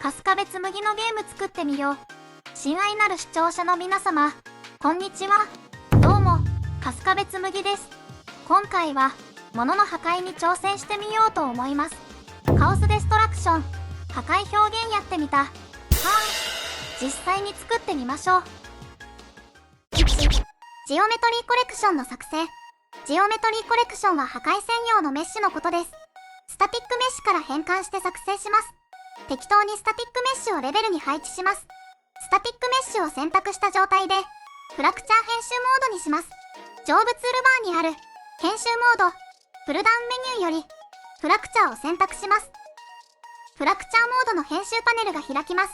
春日部つむぎのゲーム作ってみよう。親愛なる視聴者の皆様、こんにちは。どうも、春日部つむぎです。今回は、物の破壊に挑戦してみようと思います。カオスデストラクション、破壊表現やってみた。実際に作ってみましょう。1、ジオメトリーコレクションの作成。ジオメトリーコレクションは破壊専用のメッシュのことです。スタティックメッシュから変換して作成します。適当にスタティックメッシュをレベルに配置します。スタティックメッシュを選択した状態で、フラクチャー編集モードにします。上部ツールバーにある、編集モード、プルダウンメニューより、フラクチャーを選択します。フラクチャーモードの編集パネルが開きます。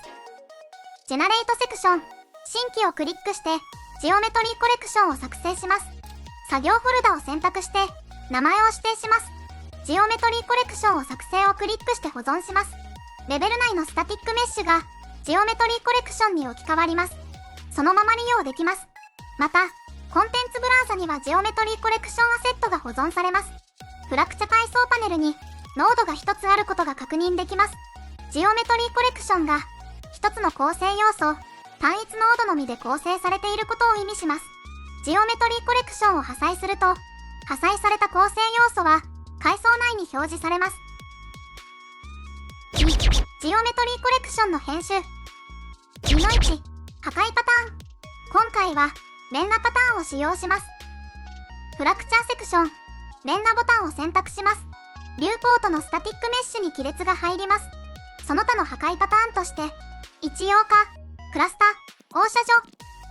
ジェナレートセクション、新規をクリックして、ジオメトリーコレクションを作成します。作業フォルダを選択して、名前を指定します。ジオメトリーコレクションを作成をクリックして保存します。レベル内のスタティックメッシュが、ジオメトリーコレクションに置き換わります。そのまま利用できます。また、コンテンツブラウザにはジオメトリーコレクションアセットが保存されます。フラクチャ階層パネルに、ノードが1つあることが確認できます。ジオメトリーコレクションが、1つの構成要素、単一ノードのみで構成されていることを意味します。ジオメトリーコレクションを破砕すると、破壊された構成要素は、階層内に表示されます。2、ジオメトリーコレクションの編集。2の1、破壊パターン。今回は、連打パターンを使用します。フラクチャーセクション、連打ボタンを選択します。ビューポートのスタティックメッシュに亀裂が入ります。その他の破壊パターンとして、一様化、クラスター、放射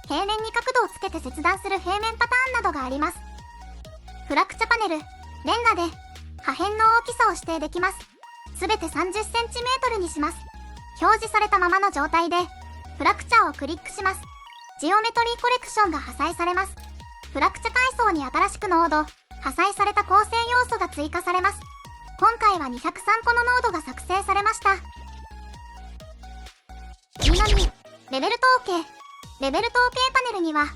状、平面に角度をつけて切断する平面パターンなどがあります。フラクチャパネル、レンガで、破片の大きさを指定できます。すべて 30cm にします。表示されたままの状態で、フラクチャーをクリックします。ジオメトリーコレクションが破砕されます。フラクチャ階層に新しくノード、破壊された構成要素が追加されます。今回は203個のノードが作成されました。2の2、レベル統計。レベル統計パネルには、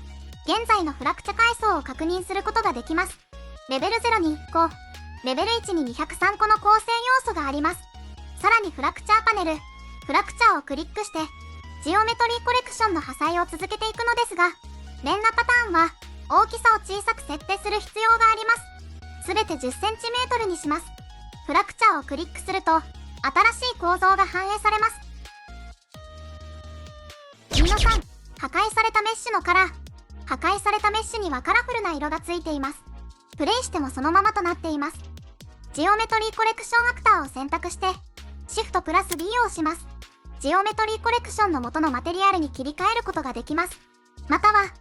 現在のフラクチャ階層を確認することができます。レベル0に1個、レベル1に203個の構成要素があります。さらにフラクチャーパネル、フラクチャーをクリックして、ジオメトリーコレクションの破砕を続けていくのですが、連打パターンは、大きさを小さく設定する必要があります。すべて 10cm にします。フラクチャーをクリックすると、新しい構造が反映されます。2の3、破壊されたメッシュのカラー。破壊されたメッシュにはカラフルな色がついています。プレイしてもそのままとなっています。ジオメトリーコレクションアクターを選択して、シフトプラス B を押します。ジオメトリーコレクションの元のマテリアルに切り替えることができます。または、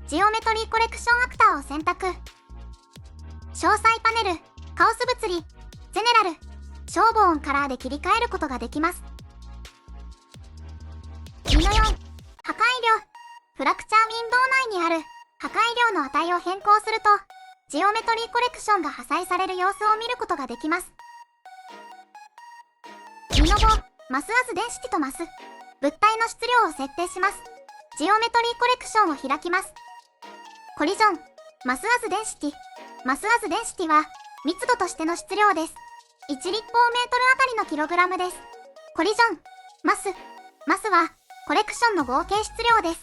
ジオメトリーコレクションアクターを選択。詳細パネル、カオス物理、ゼネラル、消防音カラーで切り替えることができます。2の4、破壊量。フラクチャーウィンドウ内にある破壊量の値を変更すると、ジオメトリーコレクションが破砕される様子を見ることができます。2の5、マスアズデンシティとマス。物体の質量を設定します。ジオメトリーコレクションを開きます。コリジョン、マスアズデンシティ。マスアズデンシティは、密度としての質量です。1立方メートルあたりのキログラムです。コリジョン、マス。マスは、コレクションの合計質量です。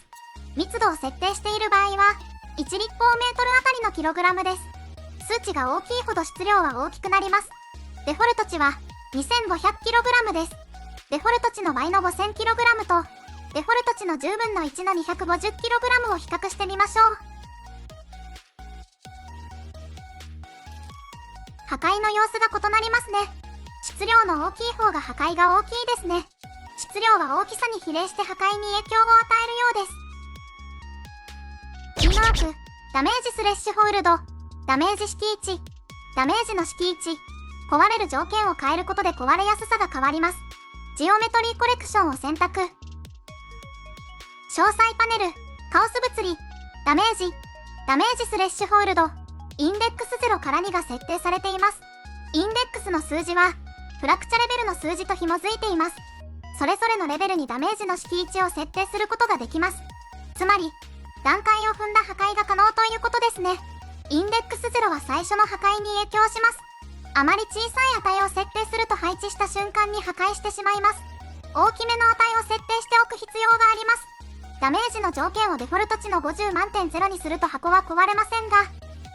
密度を設定している場合は、1立方メートルあたりのキログラムです。数値が大きいほど質量は大きくなります。デフォルト値は 2500kg です。デフォルト値の倍の 5000kg と、デフォルト値の10分の1の 250kg を比較してみましょう。破壊の様子が異なりますね。質量の大きい方が破壊が大きいですね。質量は大きさに比例して破壊に影響を与えるようです。キーマーク、ダメージスレッシュホールド、ダメージ敷地、ダメージの敷地、壊れる条件を変えることで壊れやすさが変わります。ジオメトリーコレクションを選択。詳細パネル、カオス物理、ダメージスレッシュホールド、インデックス0から2が設定されています。インデックスの数字は、フラクチャレベルの数字と紐づいています。それぞれのレベルにダメージの敷地を設定することができます。つまり、段階を踏んだ破壊が可能ということですね。インデックス0は最初の破壊に影響します。あまり小さい値を設定すると配置した瞬間に破壊してしまいます。大きめの値を設定しておく必要があります。ダメージの条件をデフォルト値の50万点0にすると箱は壊れませんが、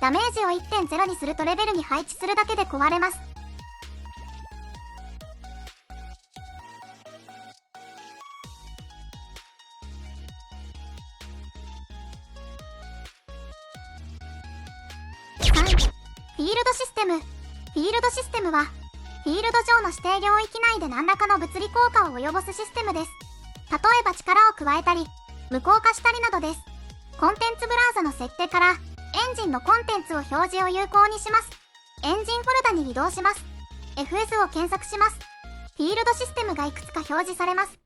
ダメージを 1.0 にするとレベルに配置するだけで壊れます。3. フィールドシステム。フィールドシステムは、フィールド上の指定領域内で何らかの物理効果を及ぼすシステムです。例えば力を加えたり、無効化したりなどです。コンテンツブラウザの設定から、エンジンのコンテンツを表示を有効にします。エンジンフォルダに移動します。FS を検索します。フィールドシステムがいくつか表示されます。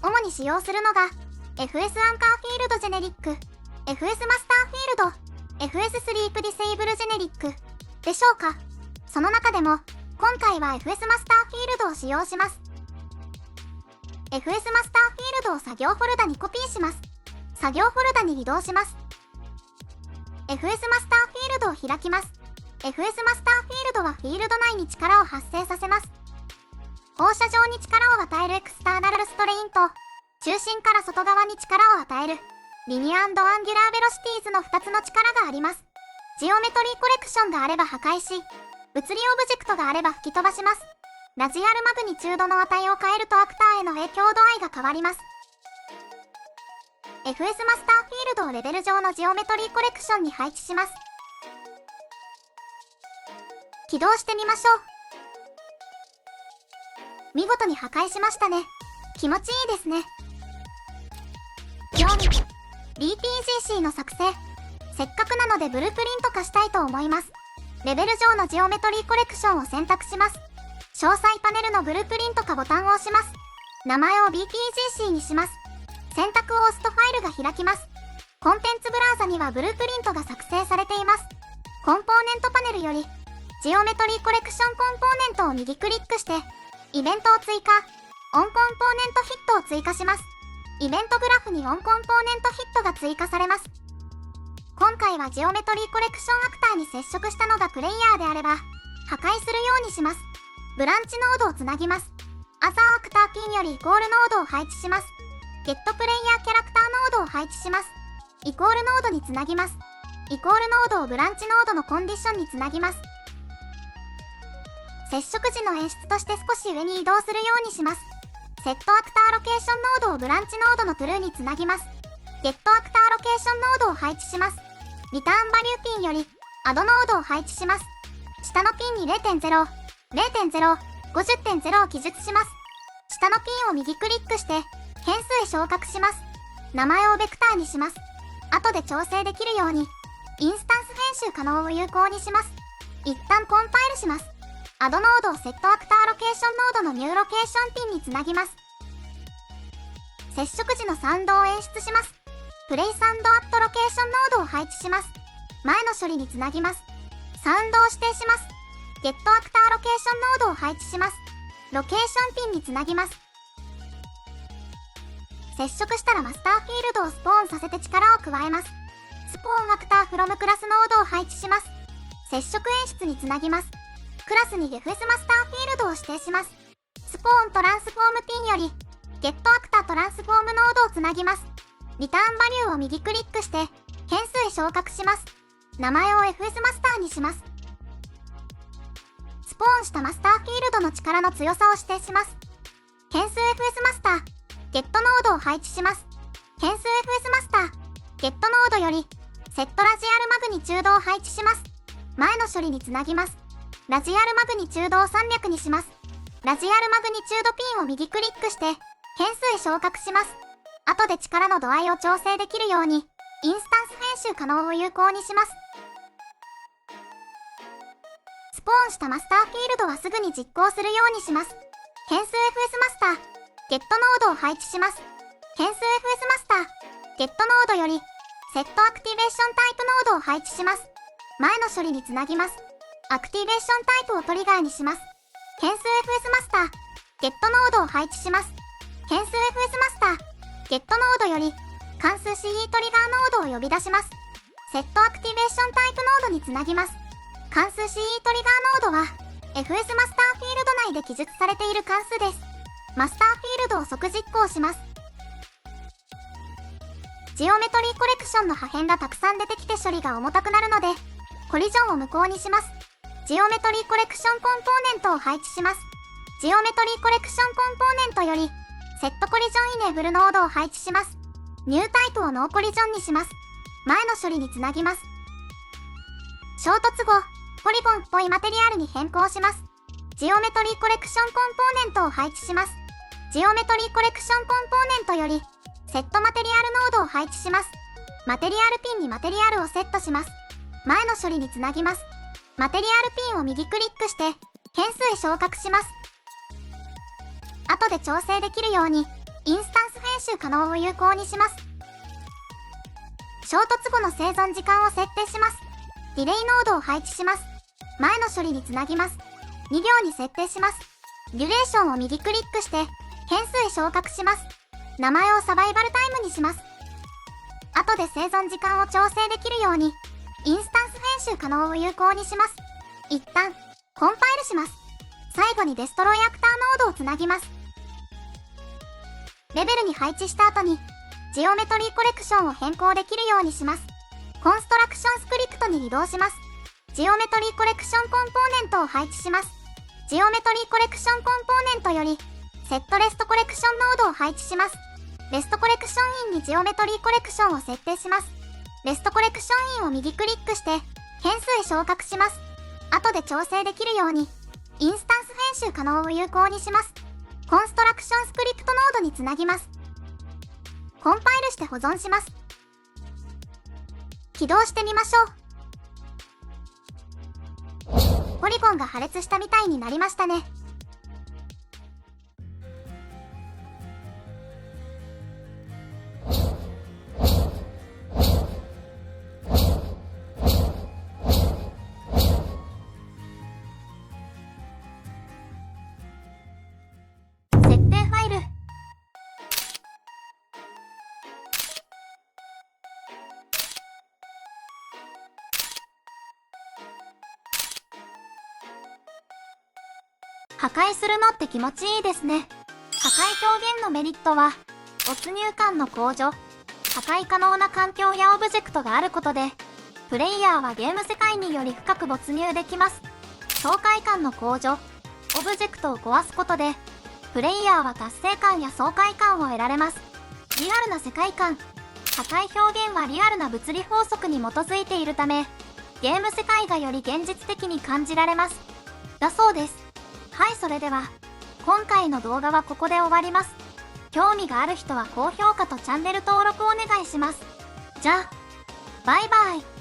主に使用するのが、FS アンカーフィールドジェネリック、FS マスターフィールド、FS スリープディセイブルジェネリックでしょうか。その中でも今回は FS マスターフィールドを使用します。 FS マスターフィールドを作業フォルダにコピーします。作業フォルダに移動します。 FS マスターフィールドを開きます。 FS マスターフィールドはフィールド内に力を発生させます。放射状に力を与えるエクスターナルストレインと中心から外側に力を与えるリニア&アンギュラーベロシティーズの2つの力があります。ジオメトリーコレクションがあれば破壊し、物理オブジェクトがあれば吹き飛ばします。ラジアルマグニチュードの値を変えるとアクターへの影響度合いが変わります。FS マスターフィールドをレベル上のジオメトリーコレクションに配置します。起動してみましょう。見事に破壊しましたね。気持ちいいですね。4. BPGC の作成。せっかくなのでブループリント化したいと思います。レベル上のジオメトリーコレクションを選択します。詳細パネルのブループリント化ボタンを押します。名前を BPGC にします。選択を押すとファイルが開きます。コンテンツブラウザにはブループリントが作成されています。コンポーネントパネルよりジオメトリーコレクションコンポーネントを右クリックしてイベントを追加、オンコンポーネントヒットを追加します。イベントグラフにオンコンポーネントヒットが追加されます。今回はジオメトリーコレクションアクターに接触したのがプレイヤーであれば破壊するようにします。ブランチノードをつなぎます。アザーアクターピンよりイコールノードを配置します。ゲットプレイヤーキャラクターノードを配置します。イコールノードにつなぎます。イコールノードをブランチノードのコンディションにつなぎます。接触時の演出として少し上に移動するようにします。セットアクターロケーションノードをブランチノードのトゥルーにつなぎます。ゲットアクターロケーションノードを配置します。リターンバリューピンよりアドノードを配置します。下のピンに 0.0、0.0、50.0 を記述します。下のピンを右クリックして変数へ昇格します。名前をベクターにします。後で調整できるようにインスタンス編集可能を有効にします。一旦コンパイルします。アドノードをセットアクターロケーションノードのニューロケーションピンにつなぎます。接触時のサウンドを演出します。プレイサウンドアットロケーションノードを配置します。前の処理につなぎます。サウンドを指定します。ゲットアクターロケーションノードを配置します。ロケーションピンにつなぎます。接触したらマスターフィールドをスポーンさせて力を加えます。スポーンアクターフロムクラスノードを配置します。接触演出につなぎます。クラスに FS マスターフィールドを指定します。スポーントランスフォームピンよりゲットアクタートランスフォームノードをつなぎます。リターンバリューを右クリックして変数へ昇格します。名前を FS マスターにします。スポーンしたマスターフィールドの力の強さを指定します。変数 FS マスターゲットノードを配置します。変数 FS マスターゲットノードよりセットラジアルマグニチュードを配置します。前の処理につなぎます。ラジアルマグニチュードを300にします。ラジアルマグニチュードピンを右クリックして変数へ昇格します。後で力の度合いを調整できるようにインスタンス編集可能を有効にします。スポーンしたマスターフィールドはすぐに実行するようにします。変数 FS マスターゲットノードを配置します。変数 FS マスターゲットノードよりセットアクティベーションタイプノードを配置します。前の処理につなぎます。アクティベーションタイプをトリガーにします。変数 FS マスターゲットノードを配置します。変数 FS マスターゲットノードより関数 CE トリガーノードを呼び出します。セットアクティベーションタイプノードにつなぎます。関数 CE トリガーノードは FS マスターフィールド内で記述されている関数です。マスターフィールドを即実行します。ジオメトリーコレクションの破片がたくさん出てきて処理が重たくなるので、コリジョンを無効にします。ジオメトリーコレクションコンポーネントを配置します。ジオメトリーコレクションコンポーネントより、セットコリジョンイネーブルノードを配置します。ニュータイプをノーコリジョンにします。前の処理につなぎます。衝突後、ポリゴンっぽいマテリアルに変更します。ジオメトリーコレクションコンポーネントを配置します。ジオメトリーコレクションコンポーネントより、セットマテリアルノードを配置します。マテリアルピンにマテリアルをセットします。前の処理につなぎます。マテリアルピンを右クリックして、変数へ昇格します。後で調整できるように、インスタンス編集可能を有効にします。衝突後の生存時間を設定します。ディレイノードを配置します。前の処理につなぎます。2秒に設定します。デュレーションを右クリックして、変数へ昇格します。名前をサバイバルタイムにします。後で生存時間を調整できるように、インスタンス編集可能を有効にします。一旦、コンパイルします。最後にデストロイアクターノードをつなぎます。レベルに配置した後に、ジオメトリーコレクションを変更できるようにします。コンストラクションスクリプトに移動します。ジオメトリーコレクションコンポーネントを配置します。ジオメトリーコレクションコンポーネントより、セットレストコレクションノードを配置します。レストコレクションインにジオメトリーコレクションを設定します。レストコレクションインを右クリックして、変数へ昇格します。後で調整できるように、インスタンス編集可能を有効にします。コンストラクションスクリプトノードにつなぎます。コンパイルして保存します。起動してみましょう。ポリゴンが破裂したみたいになりましたね。設定ファイル。破壊するのって気持ちいいですね。破壊表現のメリットは、没入感の向上、破壊可能な環境やオブジェクトがあることで、プレイヤーはゲーム世界により深く没入できます。爽快感の向上、オブジェクトを壊すことで、プレイヤーは達成感や爽快感を得られます。リアルな世界観、破壊表現はリアルな物理法則に基づいているため、ゲーム世界がより現実的に感じられます。だそうです。はい、それでは、今回の動画はここで終わります。興味がある人は高評価とチャンネル登録お願いします。じゃあ、バイバイ。